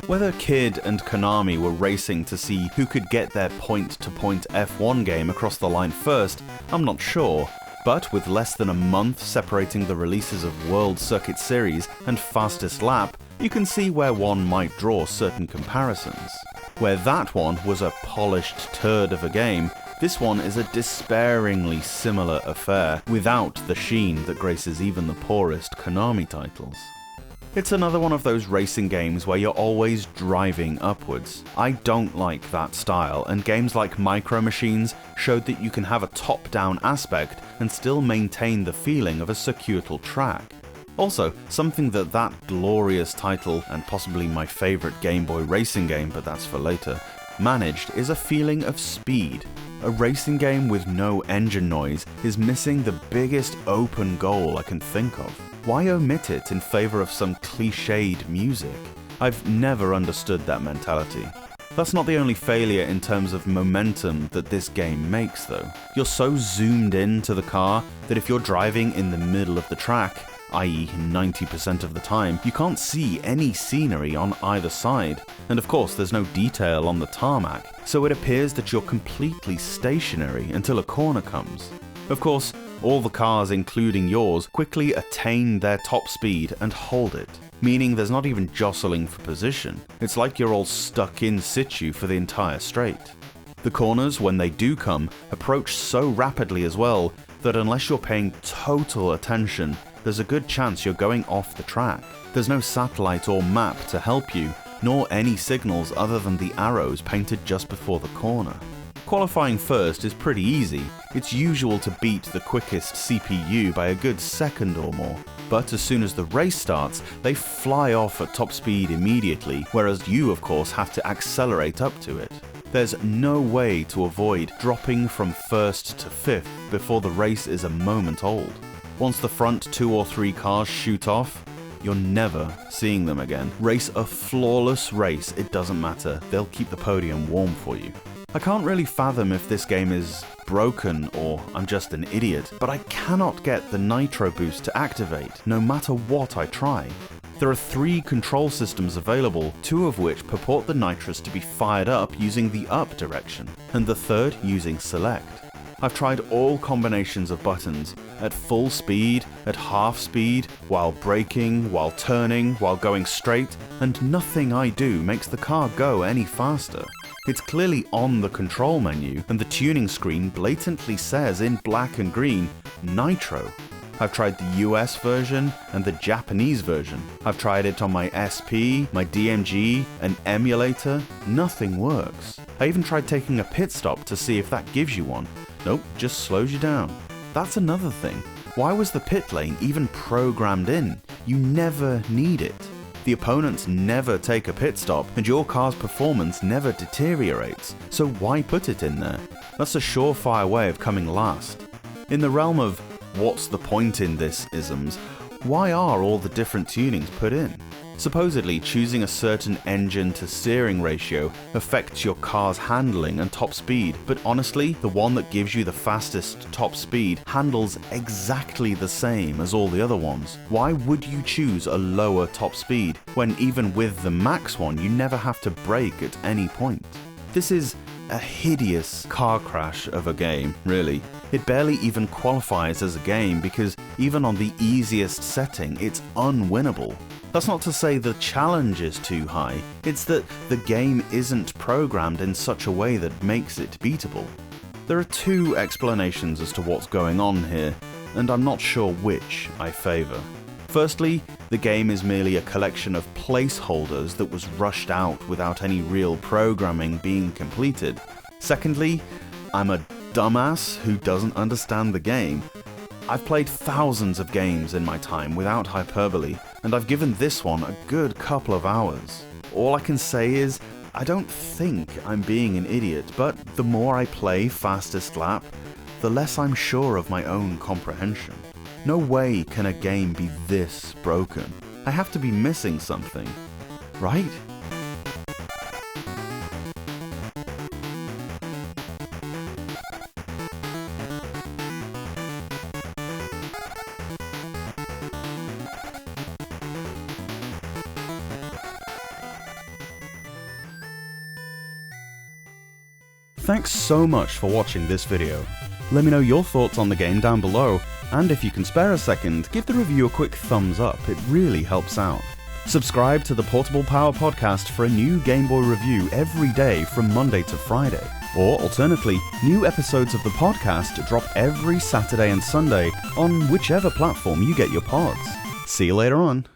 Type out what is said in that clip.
Whether Kid and Konami were racing to see who could get their point-to-point F1 game across the line first, I'm not sure, but with less than a month separating the releases of World Circuit Series and Fastest Lap, you can see where one might draw certain comparisons. Where that one was a polished turd of a game, this one is a despairingly similar affair, without the sheen that graces even the poorest Konami titles. It's another one of those racing games where you're always driving upwards. I don't like that style, and games like Micro Machines showed that you can have a top-down aspect and still maintain the feeling of a circuital track. Also, something that glorious title, and possibly my favourite Game Boy racing game, but that's for later, managed is a feeling of speed. A racing game with no engine noise is missing the biggest open goal I can think of. Why omit it in favour of some cliched music? I've never understood that mentality. That's not the only failure in terms of momentum that this game makes though. You're so zoomed in to the car that if you're driving in the middle of the track, i.e. 90% of the time, you can't see any scenery on either side. And of course there's no detail on the tarmac, so it appears that you're completely stationary until a corner comes. Of course, all the cars, including yours, quickly attain their top speed and hold it, meaning there's not even jostling for position. It's like you're all stuck in situ for the entire straight. The corners, when they do come, approach so rapidly as well that unless you're paying total attention, there's a good chance you're going off the track. There's no satellite or map to help you, nor any signals other than the arrows painted just before the corner. Qualifying first is pretty easy. It's usual to beat the quickest CPU by a good second or more, but as soon as the race starts, they fly off at top speed immediately, whereas you of course have to accelerate up to it. There's no way to avoid dropping from first to fifth before the race is a moment old. Once the front 2 or 3 cars shoot off, you're never seeing them again. Race a flawless race, it doesn't matter, they'll keep the podium warm for you. I can't really fathom if this game is broken or I'm just an idiot, but I cannot get the nitro boost to activate, no matter what I try. There are 3 control systems available, 2 of which purport the nitrous to be fired up using the up direction, and the third using select. I've tried all combinations of buttons, at full speed, at half speed, while braking, while turning, while going straight, and nothing I do makes the car go any faster. It's clearly on the control menu, and the tuning screen blatantly says in black and green, Nitro. I've tried the US version and the Japanese version. I've tried it on my SP, my DMG, an emulator. Nothing works. I even tried taking a pit stop to see if that gives you one. Nope, just slows you down. That's another thing. Why was the pit lane even programmed in? You never need it. The opponents never take a pit stop, and your car's performance never deteriorates, so why put it in there? That's a surefire way of coming last. In the realm of what's the point in this isms, why are all the different tunings put in? Supposedly, choosing a certain engine to steering ratio affects your car's handling and top speed, but honestly, the one that gives you the fastest top speed handles exactly the same as all the other ones. Why would you choose a lower top speed, when even with the max one you never have to brake at any point? This is a hideous car crash of a game, really. It barely even qualifies as a game because even on the easiest setting, it's unwinnable. That's not to say the challenge is too high, it's that the game isn't programmed in such a way that makes it beatable. There are 2 explanations as to what's going on here, and I'm not sure which I favour. Firstly, the game is merely a collection of placeholders that was rushed out without any real programming being completed. Secondly, I'm a dumbass who doesn't understand the game. I've played thousands of games in my time without hyperbole, and I've given this one a good couple of hours. All I can say is, I don't think I'm being an idiot, but the more I play Fastest Lap, the less I'm sure of my own comprehension. No way can a game be this broken. I have to be missing something, right? Thanks so much for watching this video. Let me know your thoughts on the game down below, and if you can spare a second, give the review a quick thumbs up, it really helps out. Subscribe to the Portable Power Podcast for a new Game Boy review every day from Monday to Friday. Or alternately, new episodes of the podcast drop every Saturday and Sunday on whichever platform you get your pods. See you later on.